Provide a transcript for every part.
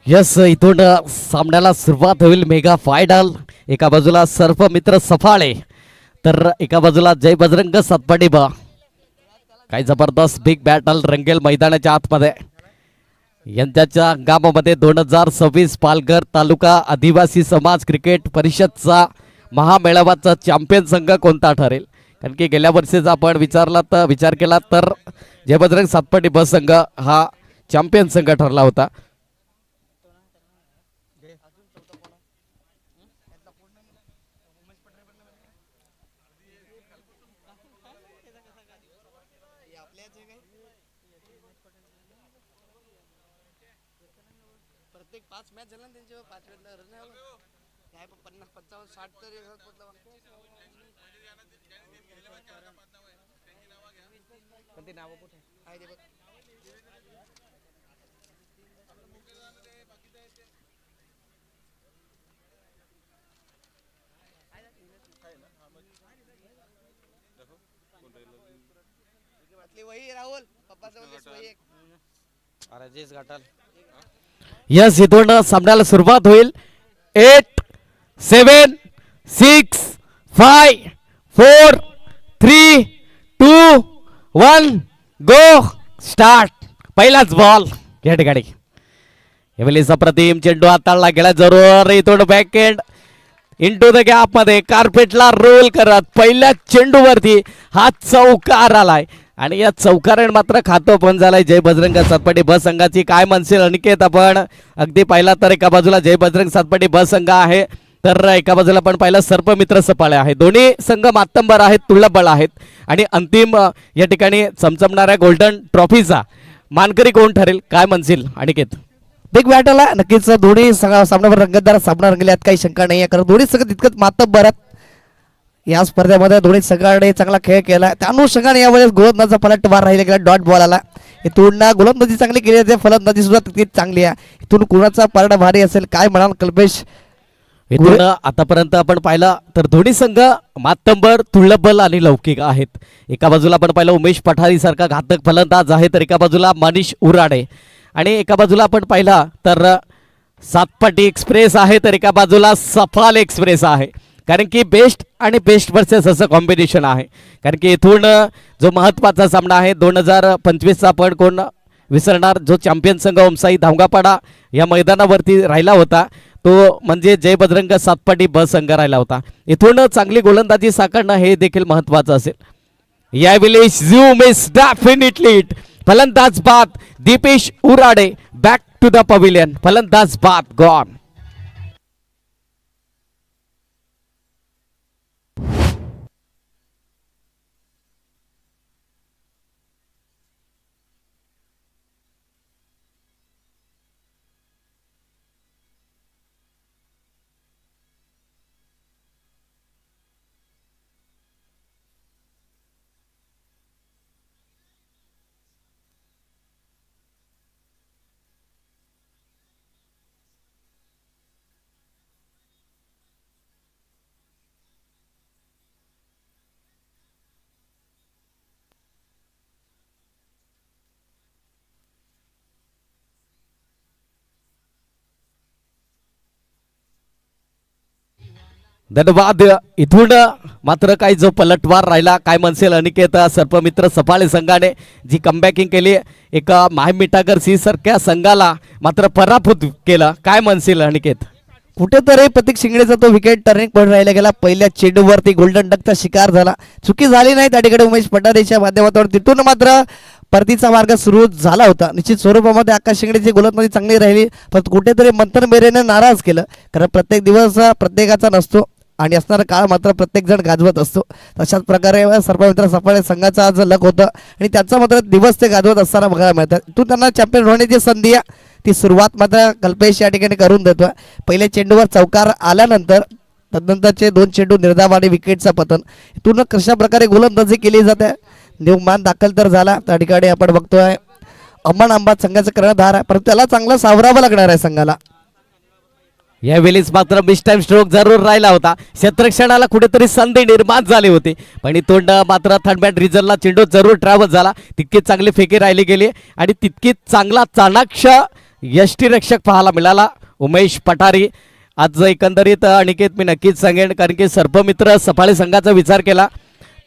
Yes, इथून सामन्याला सुरुवात होईल. Mega final. एका बाजूला सर्पमित्र सफाळे तर एका बाजूला जय बजरंग सातपाटी बा. काय जबरदस्त बिग बॅटल रंगेल मैदानाच्या आतमध्ये. यंदाच्या हंगामामध्ये 2026 पालघर तालुका आदिवासी समाज क्रिकेट परिषदचा महामेळावाचा चॅम्पियन संघ कोणता ठरेल? कारण की गेल्या वर्षीचा आपण विचार केला तर जय बजरंग सातपाटी ब संघ हा चॅम्पियन संघ ठरला होता. प्रत्येक 5 मॅच झाला त्यांच्या 5 वेळेला रन आला काय 50 55 60 तरी पण ते नाव कुठे आहे ते बघ. वही राहुल पप्पाचं वही राजेश घाटाल. यस, इथून सामन्याला सुरुवात होईल. 8 7 6 5 4 3 2 1 गो स्टार्ट. पहिलाच बॉल या ठिकाणी एवलीचा प्रतिम चेंडू हाताळला गेला जरूर. इथून बॅकएंड इंटू द गॅप मध्ये कार्पेटला रोल करत पहिल्या चेंडूवरती हा चौकार आलाय आणि या चौकारण मात्र खातो पण झालाय जय बजरंग सातपाटी ब संघाची. काय म्हणशील अनिकेत? आपण अगदी पाहिला तर एका बाजूला जय बजरंग सातपाटी ब संघ आहे तर एका बाजूला पण पाहिलं सर्पमित्र सफाळे आहे. दोन्ही संघ मातंबर आहेत, तुल्यबळ आहेत आणि अंतिम या ठिकाणी चमचमणाऱ्या गोल्डन ट्रॉफीचा मानकरी कोण ठरेल? काय म्हणशील अनिकेत? बिग बॅटल आहे नक्कीच. दोन्ही सामन्यावर रंगतदार सामना रंगले यात काही शंका नाही आहे, कारण दोन्ही संघ तितकंच मातब्बर आहेत. या स्पर्धेमध्ये दोन्ही संघाने चांगला खेळ केला. त्या अनुषंगाने यावेळेस गोलंदाजा पलटवार राहिला गेला. डॉट बॉल आला. इथून गोलंदाजी चांगली केली आहे, फलंदाजी सुद्धा तितकीच चांगली आहे. इथून कुणाचा पारडा भारी असेल काय म्हणाल कल्पेश? इथून आतापर्यंत आपण पाहिलं तर दोन्ही संघ मातंबर, तुल्यबल आणि लौकिक आहेत. एका बाजूला आपण पाहिलं उमेश पठारी सारखा घातक फलंदाज आहे तर एका बाजूला मनीष उराडे आणि एका बाजूला आपण पाहिला तर सातपाटी एक्सप्रेस आहे तर एका बाजूला सफाल एक्सप्रेस आहे. कारण की बेस्ट आणि बेस्ट वर्सेस असं कॉम्बिनेशन आहे. कारण की इथून जो महत्त्वाचा सामना आहे 2025चा आपण कोण विसरणार, जो चॅम्पियन संघ ओमसाई धावगापाडा या मैदानावरती राहिला होता तो म्हणजे जय बजरंग सातपाटी ब संघ राहिला होता. इथून चांगली गोलंदाजी साकारणं हे देखील महत्त्वाचं असेल. यावेळी झूम इज डेफिनेटली इट. फलंदाज बाद Dipesh Urade back to the pavilion. फलंदाज बाद गॉन. धन्यवाद. इथून मात्र काही जो पलटवार राहिला काय म्हणसेल अनिकेत? सर्पमित्र सफाळे संघाने जी कमबॅकिंग केली एका मायमिटागर सी सारख्या संघाला मात्र पराभूत केलं. काय म्हणसेल अनिकेत? कुठेतरी प्रतीक शिंगडेचा तो विकेट टर्निंग पॉईंट राहिला गेला. पहिल्या चेंडूवरती गोल्डन डकचा शिकार झाला. चुकी झाली नाही त्या ठिकाणी उमेश पठारेच्या माध्यमातून. तिथून मात्र परतीचा मार्ग सुरू झाला होता. निश्चित स्वरूपामध्ये आकाश शिंगडेची गोलंदाजी चांगली राहिली पण कुठेतरी मंथन बेरेने नाराज केलं, कारण प्रत्येक दिवस प्रत्येकाचा नसतो आणि असणारा काळ मात्र प्रत्येक जण गाजवत असतो. तशाच प्रकारे सर्पमित्र सफाळे संघाचा आज लक होतं आणि त्याचा मात्र दिवस ते गाजवत असताना बघायला मिळतात. तू त्यांना चॅम्पियन होण्याची संधी आहे ती सुरुवात मात्र कल्पेश या ठिकाणी करून देतोय. पहिल्या चेंडूवर चौकार आल्यानंतर तदनंतरचे 2 चेंडू निर्धाव आणि विकेटचं पतन. इथून कशा प्रकारे गोलंदाजी केली जाते. मान दाखल तर झाला त्या ठिकाणी आपण बघतोय अमन आंबात संघाचा कर्णधार आहे पण त्याला चांगला सावरावं लागणार आहे संघाला. यावेळीच मात्र मिस टाइम स्ट्रोक जरूर राहिला होता. क्षेत्ररक्षणाला कुठेतरी संधी निर्माण झाली होती पण तोंड मात्र थर्ड बॅट रिझनला चेंडू जरूर ट्रॅव्हल झाला. तितकीच चांगली फेकी राहिली गेली आणि तितकीच चांगला चाणाक्ष यष्टीरक्षक पाहायला मिळाला उमेश पठारी. आज एकंदरीत अनिकेत मी नक्कीच सांगेन, कारण की सर्पमित्र सफाळे संघाचा विचार केला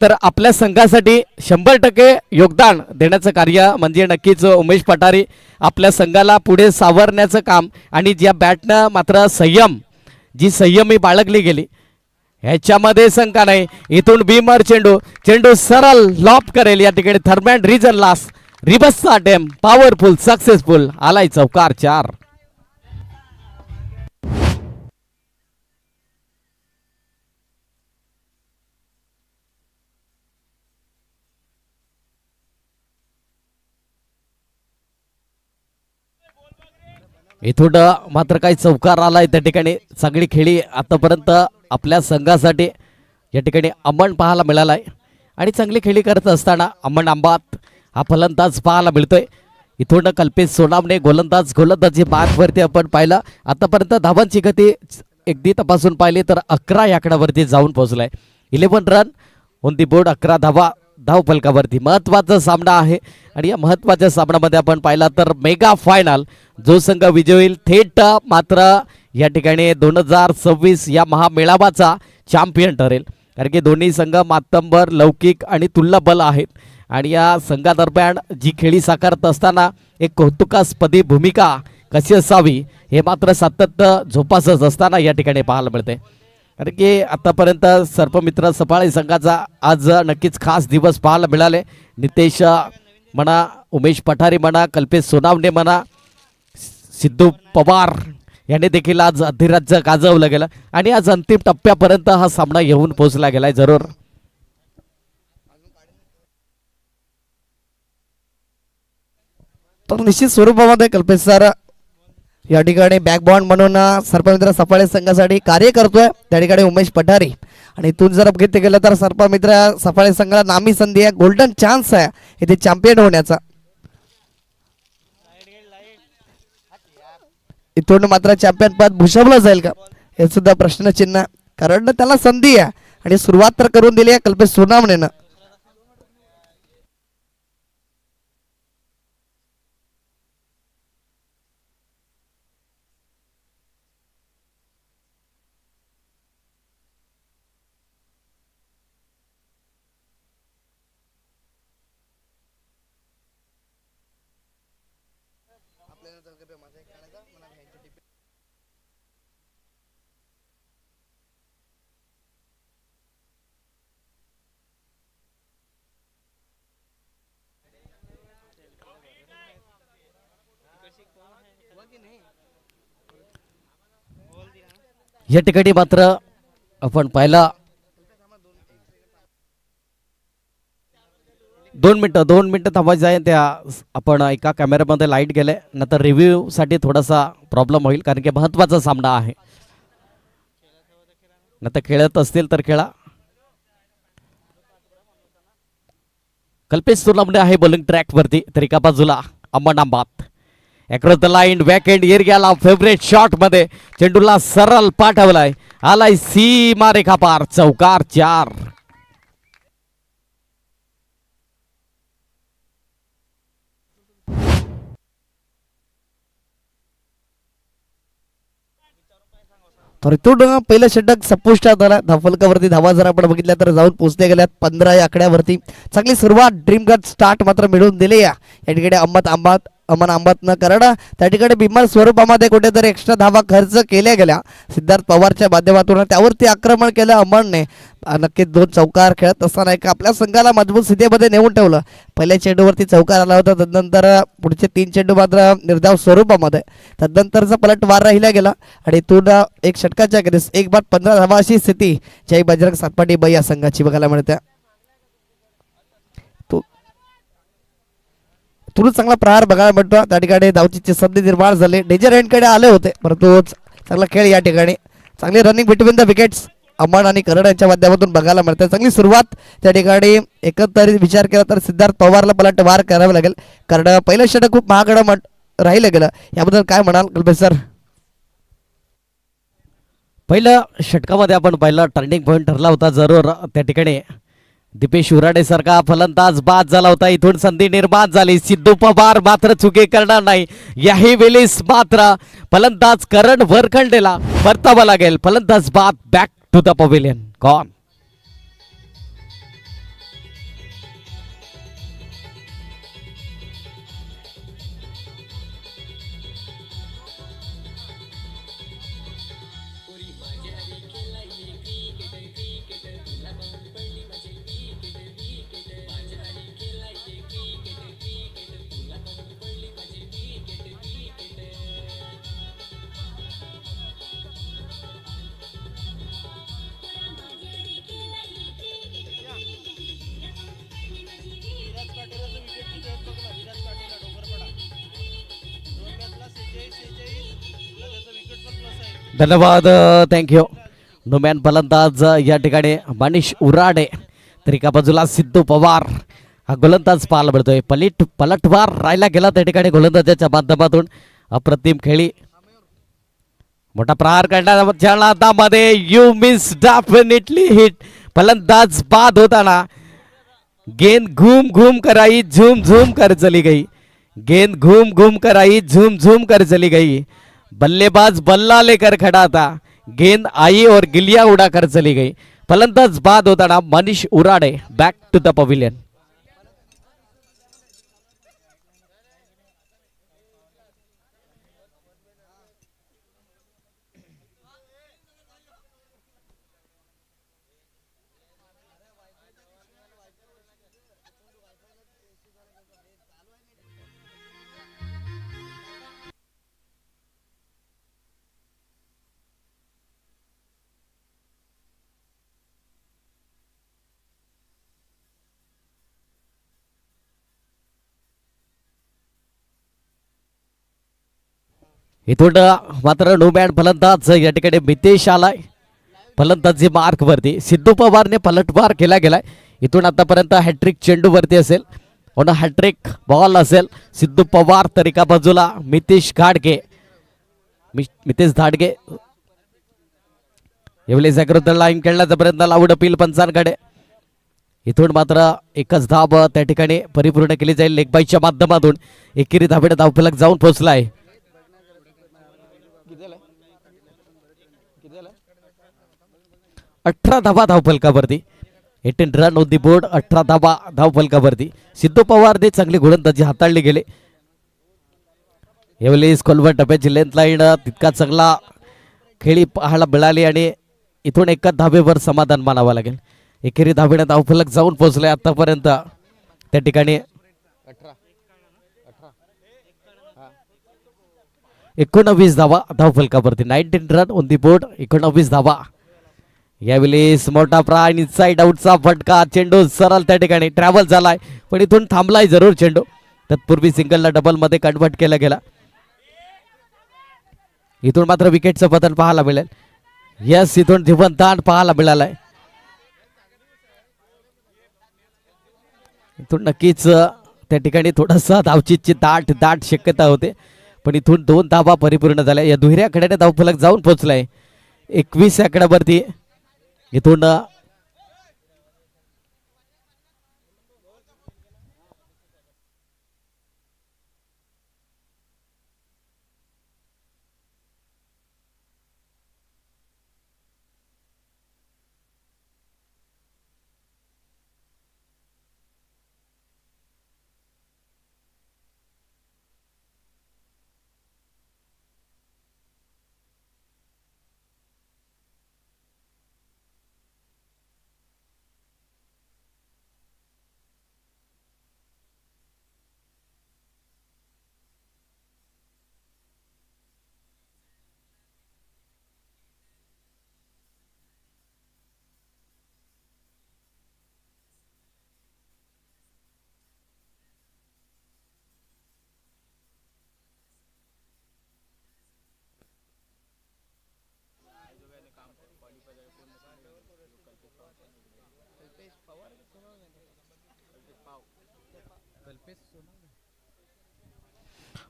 तर आपल्या संघासाठी 100% योगदान देण्याचं कार्य म्हणजे नक्कीच उमेश पठारी आपल्या संघाला पुढे सावरण्याचं काम. आणि ज्या बॅटनं मात्र जी संयमी बाळगली गेली ह्याच्यामध्ये शंका नाही. इथून भीमर चेंडू सरळ लॉप करेल या ठिकाणी. थर्मॅन रिजन लास रिबसचा अटेम्प्ट पॉवरफुल सक्सेसफुल. आलाय चौकार 4. इथून मात्र काही चौकार आलाय त्या ठिकाणी. चांगली खेळी आतापर्यंत आपल्या संघासाठी या ठिकाणी अमन पाहायला मिळालाय आणि चांगली खेळी करत असताना अमन आंबात हा फलंदाज पाहायला मिळतोय. इथून कल्पेश सोनामने गोलंदाजी मार्कवरती आपण पाहिलं. आतापर्यंत धावांची गती एकदी तपासून पाहिली तर 11 या आकड्यावरती जाऊन पोहोचलाय. 11 रन ऑन दी बोर्ड, 11 धावा धाव फलकावरती. महत्वाचा सामना आहे आणि या महत्वाच्या सामन्यामध्ये आपण पाहिला तर मेगा फायनल जो संघ विजयी होईल थेट मात्र या ठिकाणी 2026 या महामेळाव्याचा चॅम्पियन ठरेल. कारण की दोन्ही संघ मातंबर लौकिक आणि तुल्यबल आहेत आणि या संघादरम्यान जी खेळी साकारत असताना एक कौतुकास्पदी भूमिका कशी असावी हे मात्र सातत्य झोपासच असताना या ठिकाणी पाहायला मिळते. कारण की आतापर्यंत सर्पमित्र सफाळे संघाचा आज नक्कीच खास दिवस पाहायला मिळाले. नितेश म्हणा, उमेश पठारी म्हणा, कल्पेश सोनावणे म्हणा, सिद्धू पवार याने देखील आज अधिराज्य गाजवलं गेलं आणि आज अंतिम टप्प्यापर्यंत हा सामना येऊन पोहोचला गेलाय. जरूर तर निश्चित स्वरूपामध्ये कल्पेश सर या ठिकाणी बॅकबॉन्ड म्हणून सर्पमित्र सफाळे संघासाठी कार्य करतोय. त्या ठिकाणी उमेश पठारी आणि इथून जर बघितलं गेलं तर सर्पमित्र सफाळे संघाला नामी संधी आहे, गोल्डन चान्स आहे इथे चॅम्पियन होण्याचा. इथून मात्र चॅम्पियन पद भूषवलं जाईल का हे सुद्धा प्रश्नचिन्ह, कारण त्याला संधी आहे आणि सुरुवात तर करून दिली आहे कल्पेश सोनावणेनं. या ठिकाणी मात्र आपण पाहिला 2 मिनिटं थांबायचं आहे. त्या आपण एका कॅमेऱ्यामध्ये लाईट गेले नंतर रिव्ह्यू साठी थोडासा प्रॉब्लेम होईल, कारण की महत्वाचा सामना आहे. नंतर खेळत असतील तर खेळा. कल्पेश सोनामणे आहे बॉलिंग ट्रॅक वरती, तर एका बाजूला Aman Ambat across the line back end एरियाला फेवरेट शॉट मध्ये चेंडूला सरळ पाठवलाय. आलाय सीमा रेखा पार. चौकार 4. तर इथून पहिलं षटक संपुष्टात आला. धावफलकावरती धावा जर आपण बघितल्या तर जाऊन पोहोचले गेल्यात 15 या आकड्यावरती. चांगली सुरुवात ड्रीम गट स्टार्ट मात्र मिळवून दिले या ठिकाणी अमन आंबात न करणं. त्या ठिकाणी बिमर स्वरूपामध्ये कुठेतरी एक्स्ट्रा धावा खर्च केल्या गेल्या सिद्धार्थ पवारच्या माध्यमातून. त्यावरती आक्रमण केलं अमनने. नक्कीच 2 चौकार खेळत असताना एक आपल्या संघाला मजबूत स्थितीमध्ये नेऊन ठेवलं. पहिल्या चेंडूवरती चौकार आला होता, तदनंतर पुढचे 3 चेंडू मात्र निर्धाव स्वरूपामध्ये. तदनंतरचा पलटवार राहिला गेला आणि इथून एक षटकाच्या अखेरीस 1 बाद 15 धावा अशी स्थिती जय बजरंग सातपाटी बाई या संघाची बघायला मिळते. तुरंत चांगला प्रहार बघायला मिळतो. त्या ठिकाणी धावची संधी निर्माण झाली. डेंजर एंडकडे आले होते, परंतु चांगला खेळ या ठिकाणी. चांगली running between the wickets Aman आणि करण यांच्या माध्यमातून बघायला मिळते. चांगली सुरुवात त्या ठिकाणी. एकंदरीत विचार केला तर सिद्धार्थ पवारला पलटवार करावा लागेल, कारण पहिलं षटक खूप महागडं राहिलं गेलं. याबद्दल काय म्हणाल कल्पेश सर? पहिल्या षटकामध्ये आपण पाहिलं टर्निंग पॉईंट ठरला होता. जरूर त्या ठिकाणी दीपेश उराडे सारखा फलंदाज बाद झाला होता. इथून संधी निर्माण झाली. सिद्धू पवार मात्र चुकी करणार नाही. याही वेळेस मात्र फलंदाज करण वरखंडेला परतावा लागेल. फलंदाज बाद. Back to the pavilion. Gone. Viraj पाटीलचं विकेट किती आहेत बघ ना. विराज पाटीलला डोंगरपडा 2 मॅचला 46 त्याचं विकेट पण प्लस आहे. धन्यवाद. थँक्यू. नुमॅन फलंदाज या ठिकाणी मनीष उराडे तर एका बाजूला सिद्धू पवार हा गोलंदाज पाहायला मिळतोय. पलटवार राहिला गेला त्या ठिकाणी गोलंदाजाच्या माध्यमातून. अप्रतिम खेळी. मोठा प्रहार करण्याच्या नादामध्ये यू मिस डेफिनेटली हिट. फलंदाज बाद होताना गेंद घूम घूम कर आई झूम झूम कर चली गई. गेंद घूम घूम कर आई झूम झूम कर चली गई. बल्लेबाज बल्ला लेकर खड़ा था. गेंद आई और गिलिया उड़ा कर चली गई. फलंदाज बाद होताना Manish Urade. Back to the pavilion. इथून मात्र नो बॅट फलंदाज या ठिकाणी मितेश आलाय फलंदाजी मार्क वरती. सिद्धू पवारने पलटवार केला गेलाय. इथून आतापर्यंत हॅट्रिक चेंडू वरती असेल. हॅट्रिक बॉल असेल. सिद्धू पवार तर एका बाजूला मितेश घाडगे मितेश धाडगे एवढे सॅक्रोतर लाईन खेळण्याचा प्रयत्न लावून अपील पंचांकडे. इथून मात्र एकच धाव त्या ठिकाणी परिपूर्ण केली जाईल लेगबाईच्या माध्यमातून. एकेरी धावेने धावफलक जाऊन पोहोचलाय. 18 धावा धावफलकावरती. 18 रन ऑन दी बोर्ड. 18 धावा धावफलकावरती. सिद्धू पवारने चांगली गोलंदाजी हाताळली गेली. यावेळेस कोलवट टप्प्याची लेंथ लाईन तितका चांगला खेळी पाहायला मिळाली आणि इथून एका धावेवर समाधान मानावं लागेल. एकेरी धावेने धावफलक जाऊन पोहोचले आतापर्यंत त्या ठिकाणी 19 धावा धावफलकावरती. 19 रन ऑन दी बोर्ड. 19 धावा. यावेळेस मोठा प्राण इनसाइड आउटचा फटका. चेंडू सरळ त्या ठिकाणी ट्रॅव्हल झालाय पण इथून थांबलाय जरूर चेंडू. तत्पूर्वी सिंगलला डबल मध्ये कन्वर्ट केला गेला. इथून मात्र विकेटचं बदल पाहायला मिळेल. यस इथून जीवनदान पाहायला मिळालाय. इथून नक्कीच त्या ठिकाणी थोडासा धावचीची दाट शक्यता होते पण इथून 2 धावा परिपूर्ण झाल्या. या दुहेऱ्या खेळाने धावफलक जाऊन पोहोचलाय 21 आकड्यावरती. इथून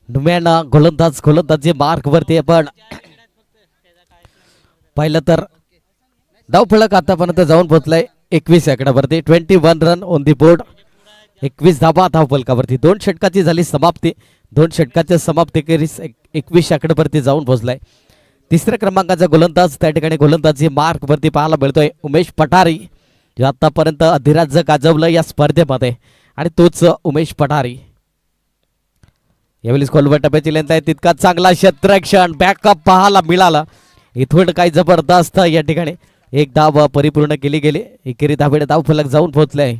नुम्यान गोलंदाजी मार्क वरती आपण पाहिलं तर धावफलक आतापर्यंत जाऊन पोहोचलाय 21 आकड्यावरती. 21 रन ऑन दी बोर्ड. 21 धाबा धावफलकावरती. 2 षटकाची झाली समाप्ती. 2 षटकाच्या समाप्तीखेरीज 21 आकड्यावरती जाऊन पोहोचलाय. तिसऱ्या क्रमांकाचा गोलंदाज त्या ठिकाणी गोलंदाजी मार्क वरती पाहायला मिळतोय उमेश पठारी, जो आतापर्यंत अधिराज्य गाजवलं या स्पर्धेमध्ये, आणि तोच उमेश पठारी. यावेळी खोलवर टप्प्याची लेंथ आहे, तितका चांगला क्षेत्ररक्षण बॅकअप पाहायला मिळाला. इथून काही जबरदस्त या ठिकाणी एक धाव परिपूर्ण केली गेली. एकेरी धावेने धावफलक जाऊन पोहोचले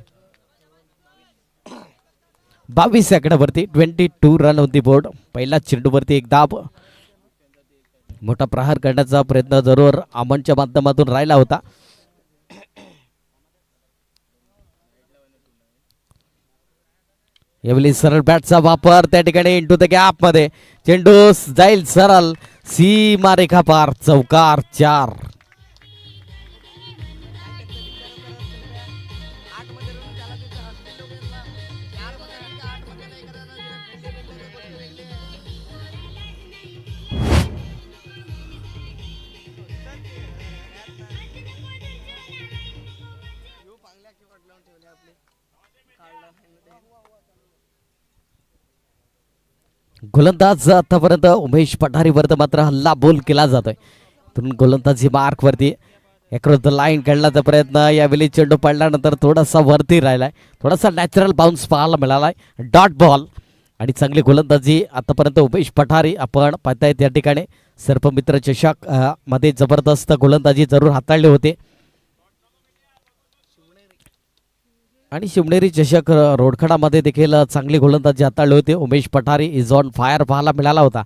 22 आकड्यावरती. 22 रन ऑन दी बोर्ड. पहिला चेंडूवरती एक धाव. मोठा प्रहार करण्याचा प्रयत्न जरूर अमनच्या माध्यमातून राहिला होता. यावेळी सरळ बॅटचा वापर त्या ठिकाणी इंटू द गॅप मध्ये. चेंडू जाईल सरळ सीमा रेखा पार. चौकार 4. गोलंदाज आतापर्यंत उमेश पठारीवर मात्र हल्ला बोल केला जातोय. तिथून गोलंदाजी मार्क वरती अक्रॉस द लाईन खेळण्याचा प्रयत्न. यावेळी चेंडू पडल्यानंतर थोडासा वरती राहिलाय. थोडासा नॅचरल बाउन्स पाहायला मिळालाय. डॉट बॉल आणि चांगली गोलंदाजी आतापर्यंत उमेश पठारी आपण पाहतायत. या ठिकाणी सर्पमित्र चषक मध्ये जबरदस्त गोलंदाजी जरूर हाताळली होते. आणि शिवनेरी चषक रोडखडामध्ये देखील चांगली गोलंदाजी हाताळली होती. उमेश पठारी इज ऑन फायर पाहायला मिळाला होता.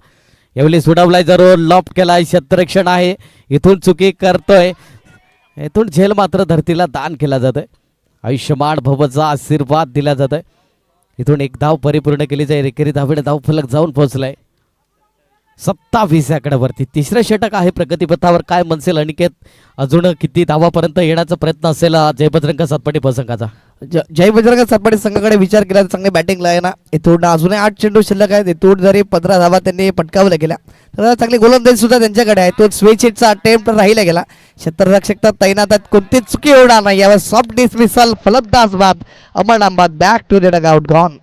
यावेळी सुडवलाय जरूर, लॉफ्ट केलाय, क्षेत्ररक्षण आहे. इथून चुकी करतोय. इथून झेल मात्र धरतीला दान केला जातोय. आयुष्यमान भवचा आशीर्वाद दिला जातोय. इथून एक धाव परिपूर्ण केली जाईल. एकेरी धावेने धावफलक जाऊन पोहोचलाय 27 आकड्यावरती. तिसरं षटक आहे प्रगतीपथावर. काय म्हणसेल अनिकेत, अजून किती धावापर्यंत येण्याचा प्रयत्न असेल जयभद्रंग सातपाटी संघाचा? जय बजरंग सातपाटी संघाकडे विचार केला तर चांगली बॅटिंग लाईन आहे. इथून अजूनही 8 चेंडू शिल्लक आहेत. इथून जरी 15 धावा त्यांनी पटकावल्या गेल्या तर चांगली गोलंदाजी सुद्धा त्यांच्याकडे आहे. तो स्वेचिटचा अटेम्प्ट राहिला गेला. क्षेत्ररक्षक तैनात आहेत, कोणतीच चुकी होणार नाही. यावर सॉफ्ट डिसमिसल, फलंदाज बाद, Aman Ambad back to the dugout gone.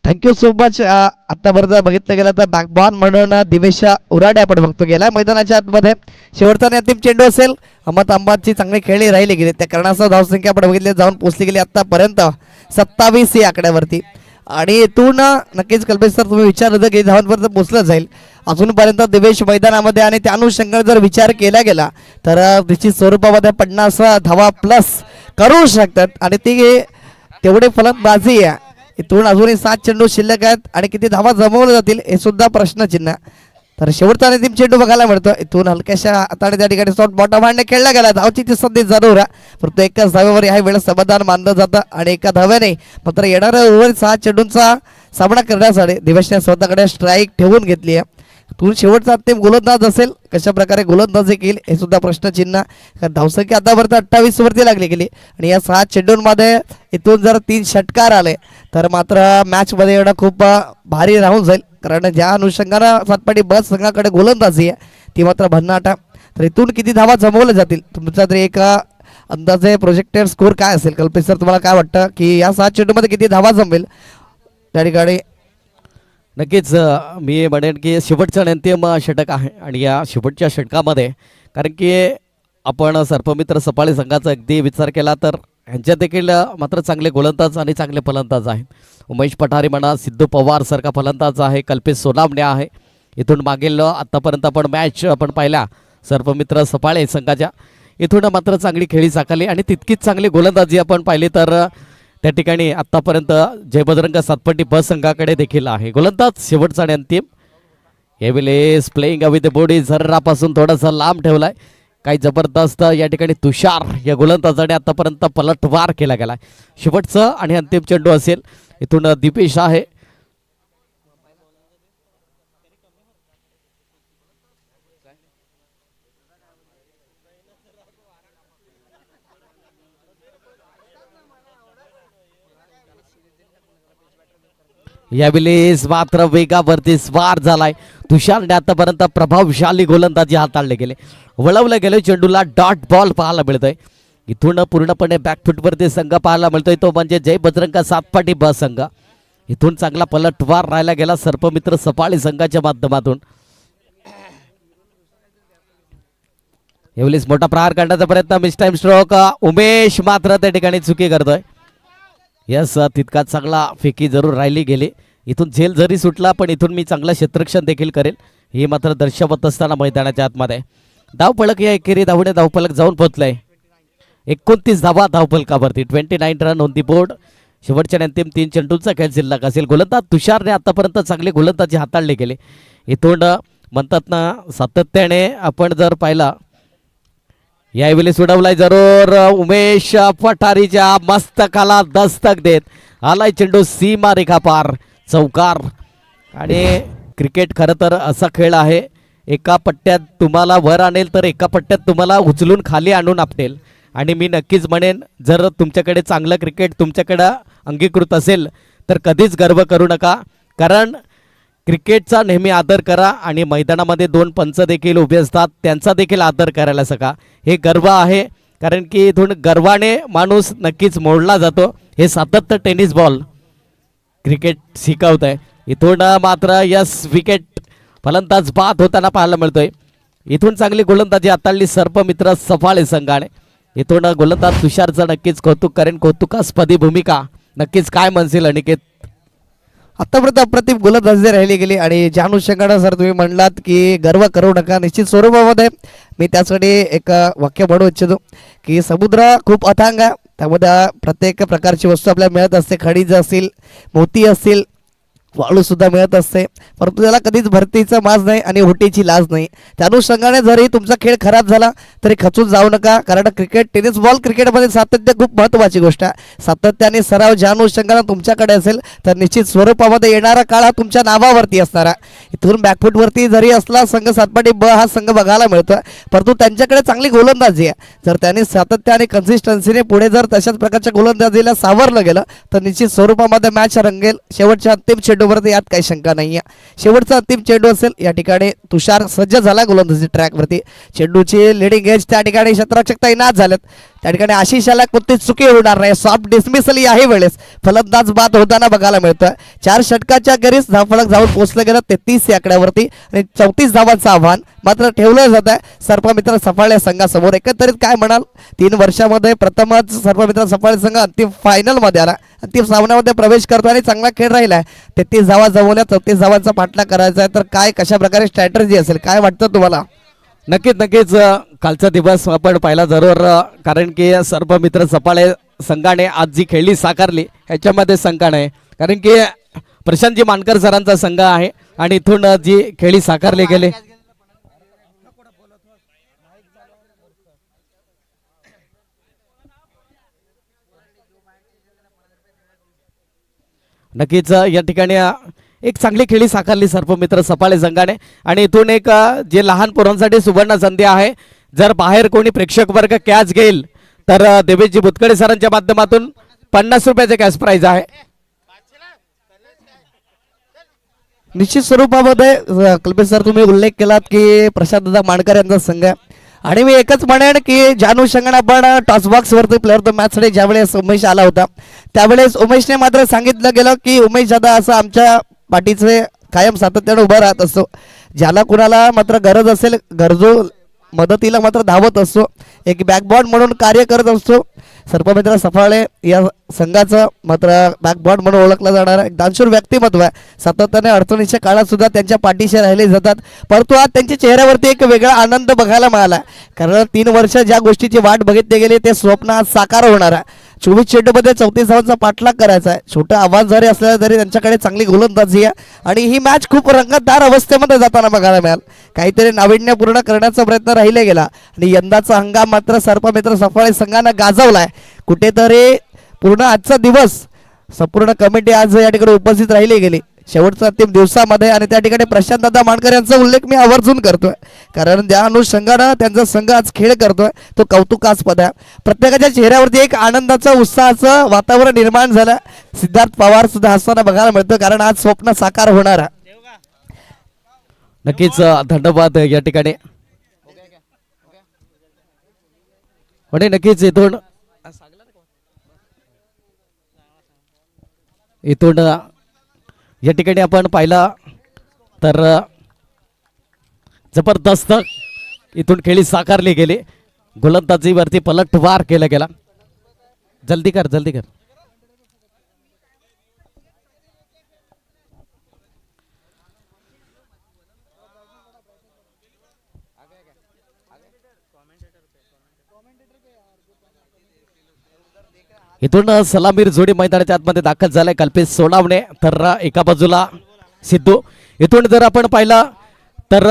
Thank you so much. आतापर्यंत बघितलं गेलं तर बॅकबॉन म्हणून दिवेश उराडे आपण बघतो. गेल्या मैदानाच्या आतमध्ये शेवटचा आणि अंतिम चेंडू असेल. अहमद अंबादची चांगली खेळी राहिली गेली. त्या कारणासह धावसंख्या आपण बघितली जाऊन पोहोचली गेली आतापर्यंत 27 या आकड्यावरती. आणि इथून नक्कीच कल्पेश सर तुम्ही विचारलं होतं की धावांपर्यंत पोहोचलं जाईल. अजूनपर्यंत दिवेश मैदानामध्ये आणि त्या अनुषंगाने जर विचार केला गेला तर निश्चित स्वरूपामध्ये 50 धावा प्लस करू शकतात. आणि ती तेवढे फलंदाजी आहे. इथून अजूनही 7 चेंडू शिल्लक आहेत आणि किती धावा जमवल्या जातील हे सुद्धा प्रश्नचिन्ह. तर शेवटचा अंतिम चेंडू बघायला मिळतो. इथून हलक्याशा हाताने त्या ठिकाणी शॉट बॉटम हँडने खेळला गेला. धावची ती संधी जरूर आहे, परंतु एकाच धाव्यावर ह्या वेळेस समाधान मानलं जातं. आणि एका धाव्याने मात्र येणाऱ्या उर्वरित 6 चेंडूंचा सामना करण्यासाठी दिवेशने स्वतःकडे स्ट्राईक ठेवून घेतली आहे. तू शेवटचा अंतिम गोलंदाज असेल, कशा प्रकारे गोलंदाजी केली हे सुद्धा प्रश्नचिन्ह. कारण धावसंख्या आतापर्यंत 28 वरती लागली गेली आणि या 6 चेंडूंमध्ये इथून जर 3 षटकार आले तर मात्र मॅचमध्ये येणं खूप भारी राहून जाईल. कारण ज्या अनुषंगानं सातपाटी बस संघाकडे गोलंदाजी आहे ती मात्र भन्नाट आहे. तर इथून किती धावा जमवल्या जातील तुमचा तरी एक अंदाजे प्रोजेक्टेड स्कोर काय असेल? कल्पेश सर तुम्हाला काय वाटतं की या 7 चेंडूमध्ये किती धावा जमेल त्या ठिकाणी? नक्कीच मी म्हणेन की शेवटचं आणि अंतिम षटक आहे. आणि या शेवटच्या षटकामध्ये कारण की आपण सर्पमित्र सफाळे संघाचा अगदी विचार केला तर ह्यांच्यात देखील मात्र चांगले गोलंदाज आणि चांगले फलंदाज आहेत. उमेश पठारी म्हणा, सिद्धू पवार सारखा फलंदाज आहे, कल्पेश सोनावणे आहे. इथून मागील आत्तापर्यंत आपण मॅच आपण पाहिल्या सर्पमित्र सफाळे संघाच्या. इथून मात्र चांगली खेळी साकारली आणि तितकीच चांगली गोलंदाजी आपण पाहिली तर त्या ठिकाणी आत्तापर्यंत जयभद्रंग सातपाटी बस संघाकडे देखील आहे. गोलंदाज शेवटचा आणि अंतिम यावेळेस प्लेइंग विथ द बॉडी झर्रापासून थोडासा लांब ठेवलाय. काही जबरदस्त या ठिकाणी तुषार या गोलंदाजाने आतापर्यंत पलटवार केला गेला. शेवटचं आणि अंतिम चेंडू असेल. इथून दीपेश आहे. यावेळेस मात्र वेगावरती स्वार झालाय. तुषारने आतापर्यंत प्रभावशाली गोलंदाजी हाताळले गेले. वळवलं गेले चेंडूला डॉट बॉल पाहायला मिळतोय. इथून पूर्णपणे बॅकफुटवरती संघ पाहायला मिळतोय तो म्हणजे जय बजरंग सातपाटी ब संघ. इथून चांगला पलटवार राहिला गेला सर्पमित्र सफाळी संघाच्या माध्यमातून. यावेळेस मोठा प्रहार करण्याचा प्रयत्न मिस टाइम स्ट्रोक. उमेश मात्र त्या ठिकाणी चुकी करतोय. यस तितका चांगला फेकी जरूर राहिली गेली. इथून झेल जरी सुटला पण इथून मी चांगलं क्षेत्ररक्षण देखील करेल हे मात्र दर्शवत असताना मैदानाच्या आतमध्ये धावफलक या एकेरी धावणे धावफलक जाऊन पोहोचलाय. 29 धावा धावफलकावरती. 29 रन ऑन दी बोर्ड. शेवटच्या अंतिम 3 चेंडूंचा खेळ शिल्लक असेल. गोलंदाज तुषारने आतापर्यंत चांगले गोलंदाजी हाताळले गेले. इथून म्हणतात ना सातत्याने आपण जर पाहिला यावेळी सोडवलाय जरूर उमेश पठारीच्या मस्तकाला दस्तक देत आलाय चेंडू सीमा रेखा पार चौकार. आणि क्रिकेट खरं तर असा खेळ आहे एका पट्ट्यात तुम्हाला वर आणेल तर एका पट्ट्यात तुम्हाला उचलून खाली आणून आपटेल. आणि मी नक्कीच म्हणेन जर तुमच्याकडे चांगलं क्रिकेट तुमच्याकडं अंगीकृत असेल तर कधीच गर्व करू नका. कारण क्रिकेटचा नेहमी आदर करा आणि मैदानामध्ये 2 पंच देखील उभे असतात त्यांचा देखील आदर करायला सका. हे गर्व आहे कारण की इथून गर्वाने माणूस नक्कीच मोडला जातो. हे सातत्य टेनिस बॉल क्रिकेट शिकवत आहे. इथून मात्र यस विकेट फलंदाज बाद होताना पाहायला मिळतोय. इथून चांगली गोलंदाजी हाताळली सर्पमित्र सफाळे संघाने. इथून गोलंदाज तुषारचं नक्कीच कौतुक करेन. कौतुकास्पदी भूमिका. नक्कीच काय म्हणशील अनिकेत? आतापर्यंत अप्रतिम गोलंदाजी राहिली गेली आणि ज्या अनुषंगाने सर तुम्ही म्हणलात की गर्व करू नका निश्चित स्वरूपामध्ये मी त्यासाठी एक वाक्य म्हणू इच्छितो की समुद्र खूप अथांग आहे. त्यामध्ये प्रत्येक प्रकारची वस्तू आपल्याला मिळत असते. खनिज असतील मोती असतील वाळू सुद्धा मिळत असते परंतु त्याला कधीच भरतीचं माज नाही आणि होटीची लाज नाही. त्या अनुषंगाने जरी तुमचा खेळ खराब झाला तरी खचून जाऊ नका कारण क्रिकेट टेनिस बॉल क्रिकेटमध्ये सातत्य खूप महत्त्वाची गोष्ट आहे. सातत्याने सराव ज्या अनुषंगाने तुमच्याकडे असेल तर निश्चित स्वरूपामध्ये येणारा काळ हा तुमच्या नावावरती असणारा. इथून बॅकफुटवरती जरी असला संघ सातपाटी ब हा संघ बघायला मिळतोय परंतु त्यांच्याकडे चांगली गोलंदाजी आहे. जर त्यांनी सातत्य आणि कन्सिस्टन्सीने पुढे जर तशाच प्रकारच्या गोलंदाजीला सावरलं गेलं तर निश्चित स्वरूपामध्ये मॅच रंगेल. शेवटच्या अंतिम चेंडू वरती यात काही शंका नाही आहे. शेवटचा अंतिम चेंडू असेल. या ठिकाणी तुषार सज्ज झाला गोलंदाजी ट्रॅकवरती. चेंडूची लिडिंग एज त्या ठिकाणी क्षेत्ररक्षक तैनात झालेत. त्या ठिकाणी आशिषाला कोणतीच चुकी होणार नाही. सॉफ्ट डिसमिसल याही वेळेस फलंदाज बाद होताना बघायला मिळतोय. 4 षटकाच्या अखेरीस धावफलक जाऊन पोहोचलं गेलं 33 या आकड्यावरती आणि 34 धावांचं आव्हान मात्र ठेवलं जात आहे सर्पमित्र सफाळे संघासमोर. एकंदरीत काय म्हणाल 3 वर्षामध्ये प्रथमच सर्पमित्र सफाळे संघ अंतिम फायनलमध्ये आला. अंतिम सामन्यामध्ये प्रवेश करतो आणि चांगला खेळ राहिला आहे. 33 धावा जमवल्या 34 धावांचा पाठलाग करायचा आहे तर काय कशा प्रकारे स्ट्रॅटर्जी असेल काय वाटतं तुम्हाला? नक्कीच कालचा दिवस आपण पाहिला जरूर कारण की सर्पमित्र सफाळे संघाने आज जी खेळी साकारली ह्याच्यामध्ये शंका नाही कारण की प्रशांतजी मानकर सरांचा संघ आहे आणि इथून जी खेळी साकारली गेली नक्कीच या ठिकाणी एक चांगली खेळी साकारली सर्पमित्र सफाळे संघाने. आणि इथून एक जे लहान पोरांसाठी सुवर्ण संधी आहे. जर बाहेर कोणी प्रेक्षक वर्ग कॅच घेईल तर देवेशजी बुतकडे सरांच्या माध्यमातून 50 रुपयाचे कॅश प्राइज आहे. निश्चित स्वरूपामध्ये कल्पेश सर तुम्ही उल्लेख केलात की प्रशांतदा मानकर यांचा संघ आहे आणि मी एकच म्हणेन की ज्या अनुषंगाने आपण टॉसबॉक्स वरती प्लेअर द मॅच साठी ज्यावेळेस उमेश आला होता त्यावेळेस उमेशने मात्र सांगितलं गेलं की उमेश दादा असं आमच्या पाठीचे कायम सातत्याने उभा राहत असतो. ज्याला कुणाला मात्र गरज असेल गरजू मदतीला मात्र धावत असतो. एक बॅकबॉर्ड म्हणून कार्य करत असतो. सर्पमित्र सफाळे या संघाचं मात्र बॅकबॉर्ड म्हणून ओळखला जाणारा एक दानशूर व्यक्तिमत्व आहे. सातत्याने अडचणीच्या काळात सुद्धा त्यांच्या पाठीशी राहिले जातात परंतु आज त्यांच्या चेहऱ्यावरती एक वेगळा आनंद बघायला मिळाला कारण 3 वर्ष ज्या गोष्टीची वाट बघितली गेली ते स्वप्न आज साकार होणार आहे. 24 चेंडूमध्ये 34 धावांचा पाठलाग करायचा आहे. छोटं आव्हान जरी असलं तरी त्यांच्याकडे चांगली गोलंदाजी आहे आणि ही मॅच खूप रंगतदार अवस्थेमध्ये जाताना बघायला मिळाल. काहीतरी नाविन्यपूर्ण करण्याचा प्रयत्न राहिला गेला आणि यंदाचा हंगाम मात्र सर्पमित्र सफाळे संघानं गाजवलाय. कुठेतरी पूर्ण आजचा दिवस संपूर्ण कमिटी आज या ठिकाणी उपस्थित राहिली गेली शेवटच्या अंतिम दिवसामध्ये आणि त्या ठिकाणी प्रशांत दादा मानकर यांचा उल्लेख मी आवर्जून करतोय कारण त्या अनुषंगानं त्यांचा संघ आज खेळ करतोय तो कौतुकास्पद आहे. प्रत्येकाच्या चेहऱ्यावरती एक आनंदाचं उत्साहाचं वातावरण निर्माण झालं. सिद्धार्थ पवार सुद्धा हसताना बघायला मिळतं कारण आज स्वप्न साकार होणार आहे. नक्कीच धन्यवाद या ठिकाणी आणि नक्कीच इथून या ठिकाणी आपण पाहिला तर जबरदस्त इथून खेळी साकारली गेली. गोलंदाजीवरती पलटवार केला गेला. जल्दी कर. इथून सलामीर जोडी मैदानाच्या आतमध्ये दाखल झालाय कल्पेश सोनावणे तर एका बाजूला सिद्धू. इथून जर आपण पाहिलं तर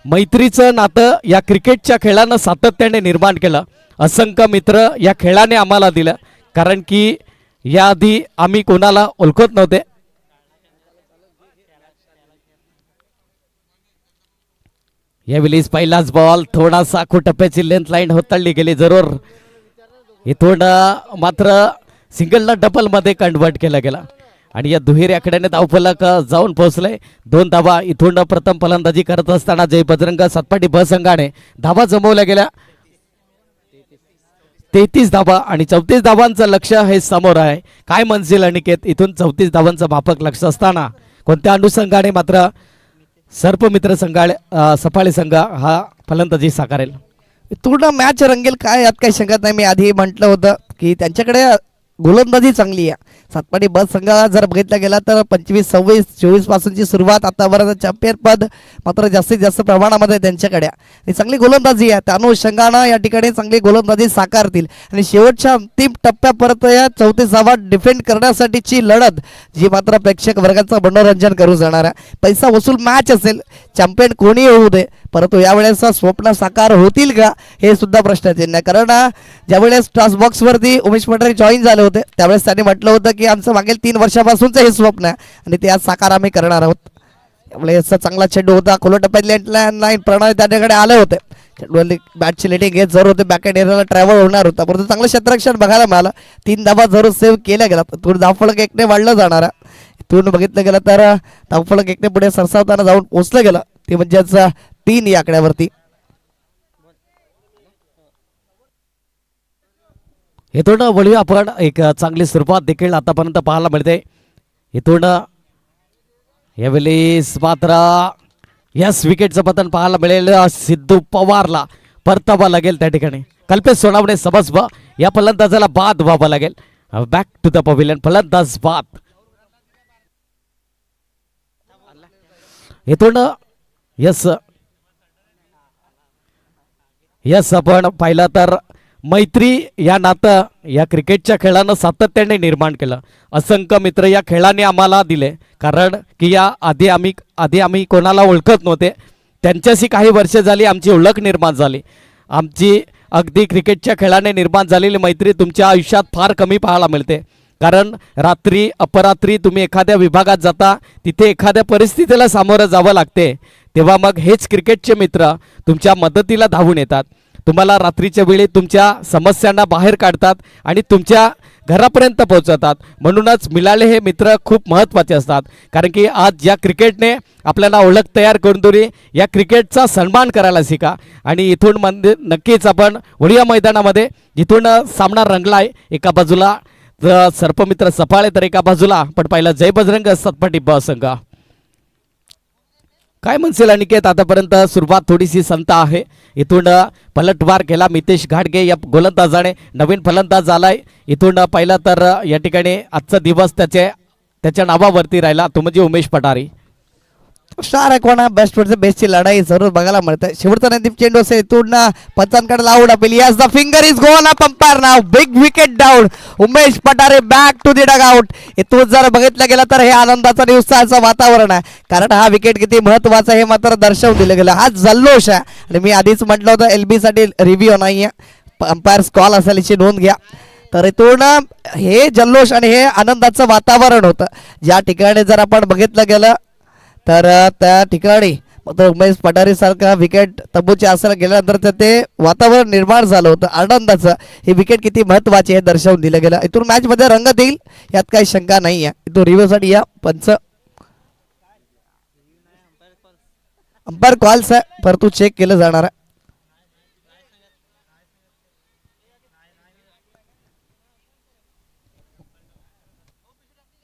मैत्रीचं नातं या क्रिकेटच्या खेळानं सातत्याने निर्माण केलं. असंख्य मित्र या खेळाने आम्हाला दिलं कारण की याआधी आम्ही कोणाला ओळखत नव्हते. यावेळी पहिलाच बॉल थोडासा टप्प्याची लेंथ लाईन होतळली गेली जरूर. इथून मात्र सिंगलला डबल मध्ये कन्वर्ट केला गेला आणि या दुहेरी आकड्याने धावफलक जाऊन पोहोचले. 2 धावा इथून प्रथम फलंदाजी करत असताना जय बजरंग सातपाटी ब संघाने धावा जमवल्या गेल्या 33 धावा आणि 34 धावांचं लक्ष हे समोर आहे. काय म्हणशील अनिकेत, इथून 34 धावांचं माफक लक्ष असताना कोणत्या अनुषंगाने मात्र सर्पमित्र सफाळे संघ हा फलंदाजी साकारेल? पूर्ण मॅच रंगेल काय यात काही शंका नाही. मी आधी म्हटलं होतं की त्यांच्याकडे गोलंदाजी चांगली आहे. सातपाटी बस संघाला जर बघितला गेला तर 25, 26, 24 पासूनची सुरुवात आतापर्यंत चॅम्पियन पद मात्र जास्तीत जास्त प्रमाणामध्ये त्यांच्याकडे आणि चांगली गोलंदाजी आहे. त्या अनुषंगानं या ठिकाणी चांगली गोलंदाजी साकारतील आणि शेवटच्या अंतिम टप्प्यापर्यंत या 34 धावा डिफेंड करण्यासाठीची लढत जी मात्र प्रेक्षक वर्गाचं मनोरंजन करून जाणार आहे. पैसा वसूल मॅच असेल. चॅम्पियन कोणी होऊ दे परंतु यावेळेस स्वप्न साकार होतील का हे सुद्धा प्रश्नचिन्ह आहे. कारण ज्यावेळेस टॉस बॉक्सवरती उमेश पठारे जॉईन झाले होते त्यावेळेस त्यांनी म्हटलं होतं की आमचं मागील 3 वर्षापासूनचं हे स्वप्न आहे आणि ते आज साकार आम्ही करणार आहोत. त्यामुळे याचा चांगला चेंडू होता. खोलो टप्प्यात लाईन प्रणय त्या ठिकाणी आले होते. चेंडूवरली बॅटची लेटिंग घेत जरूर होते. बॅकेट एरियाला ट्रॅव्हल होणार होता परंतु चांगलं क्षेत्ररक्षण बघायला मिळालं. 3 धावा जरूर सेव्ह केल्या गेला. थोडं धावफलक 1ने वाढलं जाणार आहे. इथून बघितलं गेलं तर धावफलक 1ने पुढे सरसावताना जाऊन पोहोचलं गेलं ते म्हणजेच 3 या आकड्यावरती. इथून वळूया आपण एक चांगली सुरुवात देखील आतापर्यंत पाहायला मिळते. इथून यावेळी मात्र यस विकेटचं पतन पाहायला मिळेल. सिद्धू पवारला परतावा लागेल त्या ठिकाणी. कल्पेश सोनावणे सबस या फलंदाजाला बाद व्हावं लागेल. Back to the pavilion. फलंदाज बाद. इथून यस आपण पाहिलं तर मैत्री या नातं या क्रिकेटच्या खेळानं सातत्याने निर्माण केलं. असंख्य मित्र या खेळाने आम्हाला दिले कारण की या आधी आम्ही कोणाला ओळखत नव्हते. त्यांच्याशी काही वर्ष झाली आमची ओळख निर्माण झाली. आमची अगदी क्रिकेटच्या खेळाने निर्माण झालेली मैत्री तुमच्या आयुष्यात फार कमी पाहायला मिळते. कारण रात्री अपरात्री तुम्ही एखाद्या विभागात जाता तिथे एखाद्या परिस्थितीला सामोरं जावं लागते तेव्हा मग हेच क्रिकेटचे मित्र तुमच्या मदतीला धावून येतात. तुम्हाला रात्रीच्या वेळी तुमच्या समस्यांना बाहेर काढतात आणि तुमच्या घरापर्यंत पोहोचवतात. म्हणूनच मिळाले हे मित्र खूप महत्त्वाचे असतात. कारण की आज या क्रिकेटने आपल्याला ओळख तयार करून दिली. या क्रिकेटचा सन्मान करायला शिका आणि इथून नक्कीच आपण वळूया मैदानामध्ये जिथून सामना रंगलाय. एका बाजूला सर्पमित्र सफाळे तर एका बाजूला आपण पाहिलं जय बजरंग सातपाटी ब संघ. काय म्हणशील अनिकेत, आतापर्यंत सुरुवात थोडीशी संत आहे. इथून पलटवार केला मितेश घाटगे या गोलंदाजाने. नवीन फलंदाज आलाय. इथून पाहिलं तर या ठिकाणी आजचा दिवस त्याच्या नावावरती राहिला तो म्हणजे उमेश पठारे. स्टार आहे कोणा बेस्ट वरचे बेस्टची लढाई जरूर बघायला मिळते. शेवटचा नंदीप चेंडू असेल इथून पंचांकडे लावून आपली yes the finger is gone up umpire नाव big wicket down. Umesh Pathare back to the dugout. इथून जर बघितलं गेलं तर हे आनंदाचं आणि उत्साहाचं वातावरण आहे, कारण हा विकेट किती महत्वाचा हे मात्र दर्शवून दिलं गेलं. हा जल्लोष आहे आणि मी आधीच म्हटलं होतं LB साठी रिव्ह्यू नाही आहे, अंपायर कॉल असेल याची नोंद घ्या. तर इथून हे जल्लोष आणि हे आनंदाचं वातावरण होतं. ज्या ठिकाणी जर आपण बघितलं गेलं तर त्या ठिकाणी मात्र उमेश पठारे सारखा विकेट तंबूचे असायला गेल्यानंतर तर ते वातावरण निर्माण झालं होतं आनंदाचं. ही विकेट किती महत्वाची हे दर्शवून दिलं गेलं. इथून मॅच मध्ये रंगत येईल यात काही शंका नाही आहे. इथून रिव्ह्यू साठी या पंच अंपायर कॉल्स आहे परंतु चेक केलं जाणार आहे.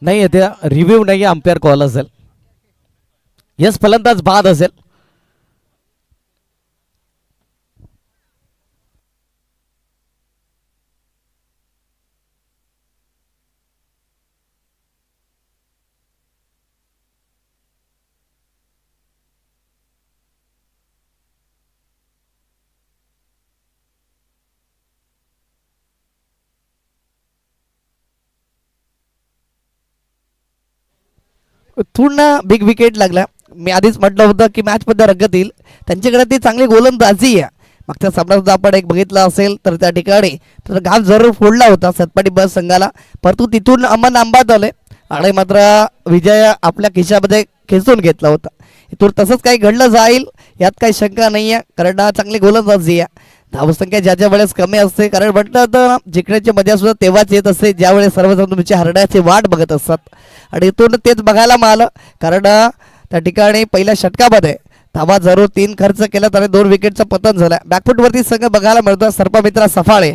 नाही आहे त्या रिव्ह्यू नाही आहे, अंपायर कॉल असेल. यस फलंदाज बाद असेल. पूर्ण बिग विकेट लागला. मी आधीच म्हटलं होतं की मॅच मध्ये रंगत येईल. त्यांच्याकडे ती चांगली गोलंदाजी आहे. मागच्या सामन्यात सुद्धा आपण एक बघितलं असेल तर त्या ठिकाणी तर घाम जरूर फोडला होता सतपाटी बस संघाला, परंतु तिथून अमन आंबात आले आणि मात्र विजय आपल्या खिशामध्ये खेचून घेतला होता. इथून तसंच काही घडलं जाईल यात काही शंका नाही आहे, कारण चांगली गोलंदाजी आहे. धावसंख्या ज्या वेळेस कमी असते, कारण म्हटलं तर जिंकण्याची मजा सुद्धा तेव्हाच येत असते ज्यावेळेस सर्वजण तुमची हरण्याची वाट बघत असतात. आणि इथून तेच बघायला मिळालं, कारण त्या ठिकाणी पहिल्या षटकामध्ये धावा जरूर 3 खर्च केला आणि 2 विकेटचं पतन झालं. बॅकफुटवरती संघ बघायला मिळतो सर्पमित्रा सफाळे.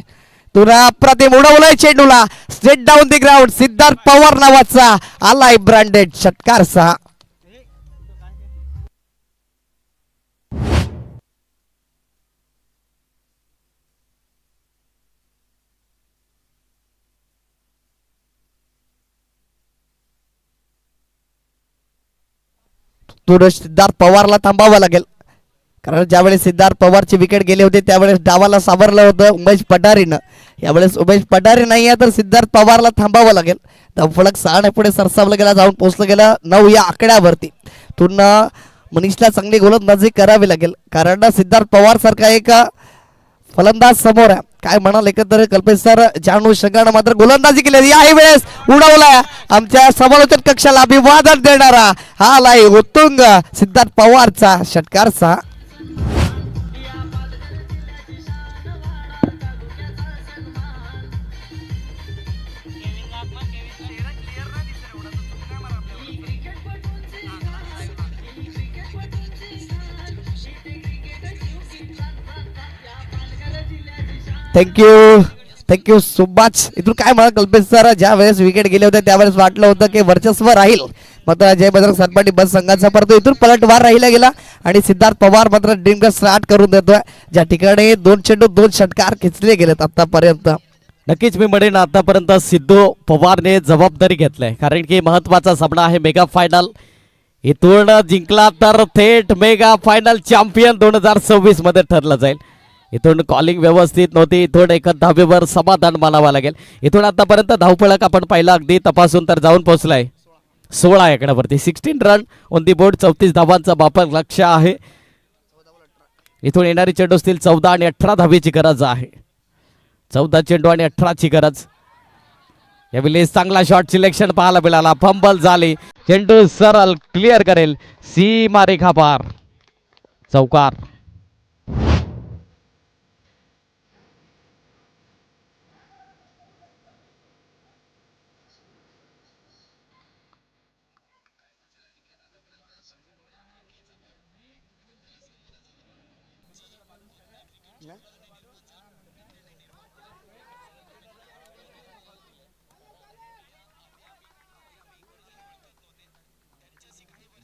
तुला अप्रतिम उडवलंय चेंडूला straight down the ground. Siddharth Pawar नावाचा आलाय ब्रँडेड षटकार 6. थोडं सिद्धार्थ पवारला थांबावं लागेल, कारण ज्यावेळेस सिद्धार्थ पवारची विकेट गेली होती त्यावेळेस डावाला सावरलं होतं उमेश पठारेनं. यावेळेस उमेश पठारे नाही आहे तर सिद्धार्थ पवारला थांबावं लागेल. फलक 6 पुढे सरसावलं गेला, जाऊन पोहोचलं गेलं 9 या आकड्यावरती. पुन्हा मनीषला चांगली गोलंदाजी करावी लागेल, कारण सिद्धार्थ पवार सारखा एक फलंदाज समोर आहे. काय म्हणाल एकंदर कल्पेश सर, जानू संघानं मात्र गोलंदाजी केली. याही वेळेस उडवलाय आमच्या समालोचक कक्षाला अभिवादन देणारा हा लाई उत्तुंग सिद्धार्थ पवारचा षटकार 6. Thank you so much. इथून काय म्हणा कल्पेश सर, ज्या वेळेस विकेट गेले होते त्यावेळेस वाटलं होतं की वर्चस्व राहील, मात्र जय बजरंग सनपाटी बस संघाचा परंतु इथून पलटवार राहिला गेला आणि सिद्धार्थ पवार मात्र ड्रीम स्टार्ट करून देतोय, ज्या ठिकाणी 2 चेंडू 2 षटकार खेचले गेलेत आतापर्यंत. नक्कीच मी म्हणेन आतापर्यंत सिद्धू पवारने जबाबदारी घेतलाय, कारण की महत्वाचा सामना आहे मेगा फायनल. इथून जिंकला तर थेट मेगा फायनल चॅम्पियन 2026 मध्ये ठरलं जाईल. इथून कॉलिंग व्यवस्थित नव्हती, इथून एका धावेवर समाधान मानावं लागेल. इथून आतापर्यंत धावफलक आपण पाहिला अगदी तपासून तर जाऊन पोहोचलाय 16 आकड्यावरती. 16 रन ऑन दी बोर्ड, 34 धावांचा बापर लक्ष आहे. इथून येणारी चेंडू असतील 14 आणि 18 धावेची गरज आहे. 14 चेंडू आणि 18ची गरज. यावेळी चांगला शॉट सिलेक्शन पाहायला मिळाला, फंबल झाली, चेंडू सरळ क्लिअर करेल सीमा रेखा पार, चौकार.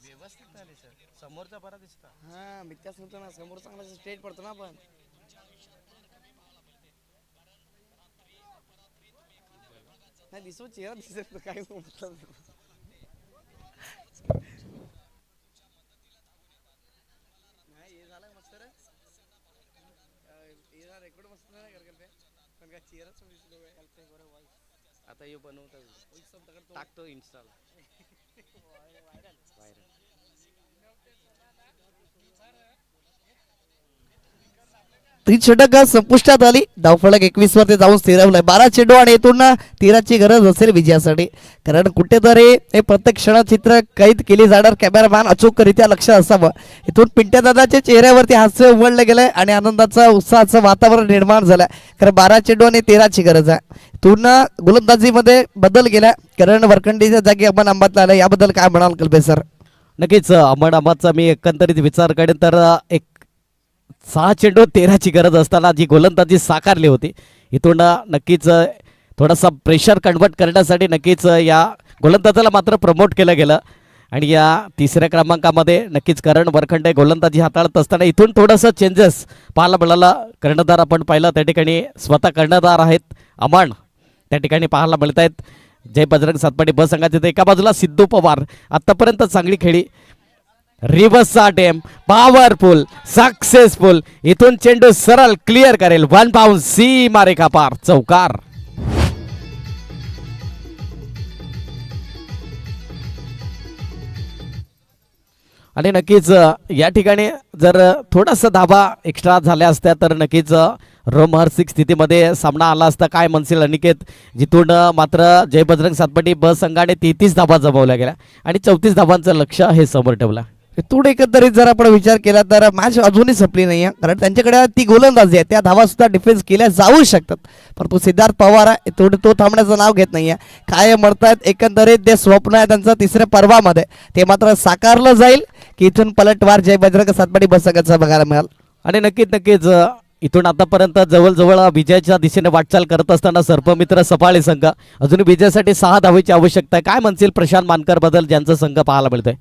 व्यवस्थित झाले सर, समोरचा बरा दिसता. हा मी त्याच म्हणतो ना, समोर चांगला स्ट्रेट पडतो ना. पण नाही दिसू चेहरा दिसत काय मतलब आता हे बनवता टाकतो इन्स्टाला तीन षटक संपुष्टात आली. धावफलक 21 वरती जाऊन स्थिरावलाय. 12 चेंडू आणि येथून 13ची गरज असेल विजयासाठी. कारण कुठेतरी हे प्रत्येक क्षणचित्र कैद केली जाणार. कॅमेरामॅन अचूकरित्या लक्ष असावं. इथून पिंट्या दादाच्या चेहऱ्यावरती हास्य उमललं गेलंय आणि आनंदाचा उत्साहाचं वातावरण निर्माण झालंय. कारण 12 चेंडू आणि 13ची गरज आहे. इथून गोलंदाजीमध्ये बदल गेला. कारण वरखंडीच्या जागी अमन अंबातला आला. याबद्दल काय म्हणाल कल्पे सर? नक्कीच अमन अहमदचा मी एकंदरीत विचार करेन तर एक 6 चेंडू 13ची गरज असताना जी गोलंदाजी साकारली होती इथून नक्कीच थोडासा प्रेशर कन्वर्ट करण्यासाठी नक्कीच या गोलंदाजाला मात्र प्रमोट केलं गेलं आणि या तिसऱ्या क्रमांकामध्ये नक्कीच करण वरखंडे गोलंदाजी हाताळत असताना इथून थोडंसं चेंजेस पाहायला मिळालं. कर्णधार आपण पाहिलं त्या ठिकाणी स्वतः कर्णधार आहेत अमन त्या ठिकाणी पाहायला मिळत आहेत. जय बजरंग सातपाडी ब संघाचे एका बाजूला सिद्धू पवार आतापर्यंत चांगली खेळी रिव्हर्सचा अटेम्प पॉवरफुल सक्सेसफुल इथून चेंडू सरळ क्लिअर करेल 1 बाउंस सीमा रेखा पार चौकार. आणि नक्कीच या ठिकाणी जर थोडासा धाबा एक्स्ट्रा झाल्या असत्या तर नक्कीच रोमहर्षिक स्थितीमध्ये सामना आला असता. काय म्हणशील अनिकेत? जिथून मात्र जय बजरंग सातपाटी ब संघाने 33 धाबा जमवल्या गेल्या आणि 34 धाबांचं लक्ष हे समोर ठेवलं. इथून एकंदरीत जर आपण विचार केला तर मॅच अजूनही संपली नाही आहे. कारण त्यांच्याकडे ती गोलंदाजी आहे. त्या धावा सुद्धा डिफेन्स केल्या जाऊ शकतात. परंतु सिद्धार्थ पवार आहे तो थांबण्याचं नाव घेत नाहीये. काय म्हणतात एकंदरीत जे स्वप्न आहे त्यांचं तिसऱ्या पर्वामध्ये ते मात्र साकारलं जाईल की इथून पलटवार जय बजरंग सातपाडी बसंगाचा बघायला मिळाल. आणि नक्कीच इथून आतापर्यंत जवळजवळ विजयाच्या दिशेने वाटचाल करत असताना सर्पमित्र सफाळे संघ अजून विजयासाठी 6 धावेची आवश्यकता आहे. काय म्हणशील प्रशांत मानकर बद्दल ज्यांचा संघ पाहायला मिळतोय?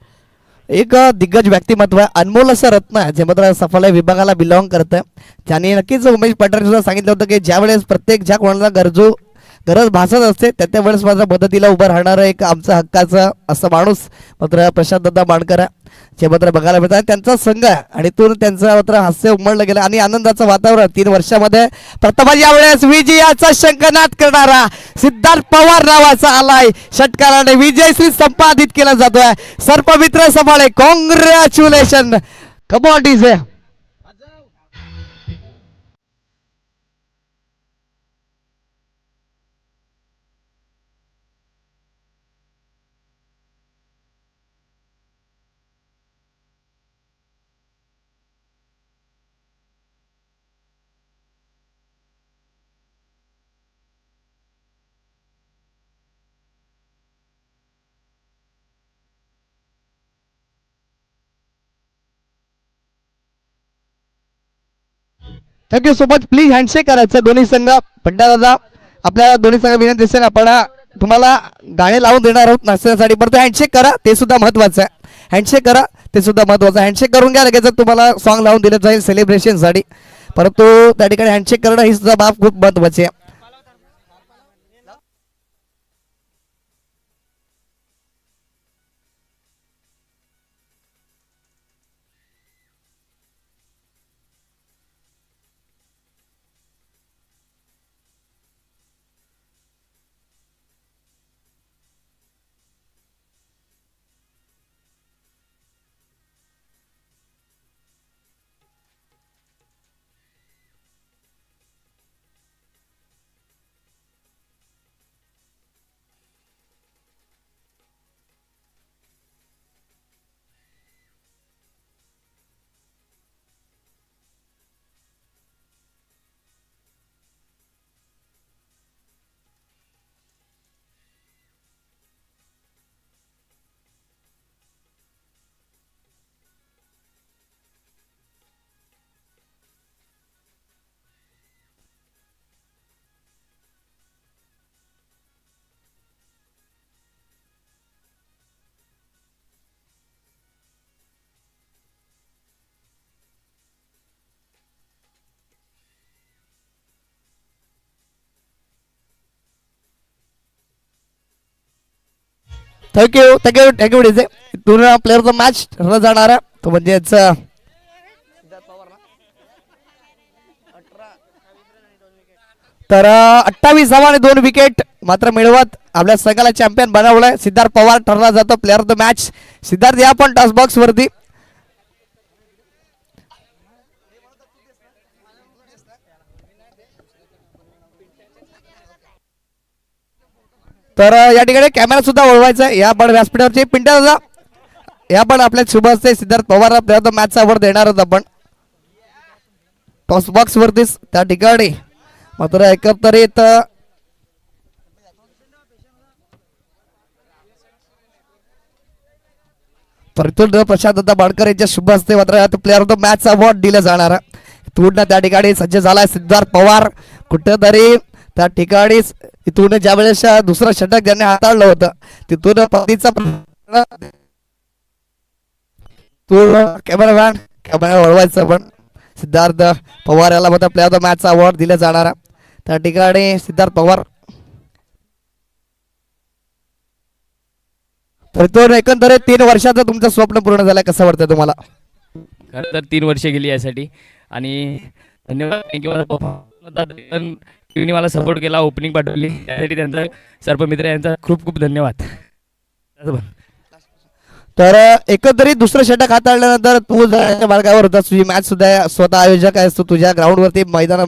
एक दिग्गज व्यक्तिमत्व आहे. अनमोल असं रत्न आहे जे मात्र सफाळे विभागाला बिलॉंग करतं. त्यांनी नक्कीच उमेश पठारे सुद्धा सांगितलं होतं की ज्यावेळेस प्रत्येक ज्या कोणाला गरज भासत असते त्या वेळेस मात्र मदतीला उभं राहणारं एक आमचा हक्काचा असं माणूस मात्र प्रशांत दादा मानकर आहे जे मात्र बघायला मिळतात. त्यांचा संघ आहे आणि तो त्यांचं मात्र हास्य उमळलं गेलं आणि आनंदाचं वातावरण 3 वर्षामध्ये प्रथमच यावेळेस विजयाचा शंखनाद करणारा सिद्धार्थ पवार नावाचा आलाय षटकाराने विजयश्री संपादित केला जातोय. Sarpamitra Saphale congratulation. Come on DJ. Thank you so much. Please handshake करायचं दोन्ही संघ. पंड्या दादा आपल्या दोन्ही संघ विनंती असेल आपण तुम्हाला गाणे लावून देणार आहोत नाचण्यासाठी. परंतु हँडशेक करा ते सुद्धा महत्वाचं आहे. हँडशेक करा ते सुद्धा महत्वाचं आहे. हँडशेक करून घ्या लगेच तुम्हाला सॉन्ग लावून दिलं जाईल सेलिब्रेशनसाठी. परंतु त्या ठिकाणी हँडशेक करणं ही सुद्धा बाब खूप महत्वाची आहे. Thank you DJ. दोन प्लेअरचा मॅच ठरला जाणार आहे तो म्हणजेच तर 28 धावा आणि 2 विकेट मात्र मिळवत आपल्या संघाला चॅम्पियन बनवलंय. सिद्धार्थ पवार ठरला जातो player of the match. Siddharth या पण टॉस बॉक्स वरती. तर या ठिकाणी कॅमेरा सुद्धा ओळवायचा आहे. या पण व्यासपीठावरचे पिंट्या दादा या पण आपल्या शुभ असते. Siddharth Pawar player of the मॅचचा अवॉर्ड देणार आहोत आपण टॉस बॉक्स वरतीच त्या ठिकाणी. मात्र एकंदरीत परतूर प्रशांत दादा बाडकर यांच्या शुभ हस्ते मात्र player of the match award दिलं जाणार. इथून त्या ठिकाणी सज्ज झालाय सिद्धार्थ पवार. कुठेतरी त्या ठिकाणी इथून ज्या वेळेस दुसरं षटक ज्यांनी हाताळलं होतं तिथून पतीचा कॅमेरामॅन कॅमेरा वळवायचं पण सिद्धार्थ पवार याला मात्र प्लेअर ऑफ द मॅचचा अवॉर्ड दिला जाणार. त्या ठिकाणी सिद्धार्थ पवार. तर तो एकंदरीत 3 वर्षाचं तुमचं स्वप्न पूर्ण झालं कसं वाटतं तुम्हाला? खरं तर 3 वर्ष गेली यासाठी आणि धन्यवाद. थँक्यू. मला टीमने मला सपोर्ट केला, ओपनिंग पाठवली त्यासाठी त्यांचा सर्प मित्र यांचा खूप खूप धन्यवाद. तर एकंदरीत दुसरं षटक हाताळल्यानंतर तू जाण्याच्या मार्गावर होता. तुझी मॅच सुद्धा स्वतः आयोजक आहेस तू. तुझ्या ग्राउंडवरती मैदान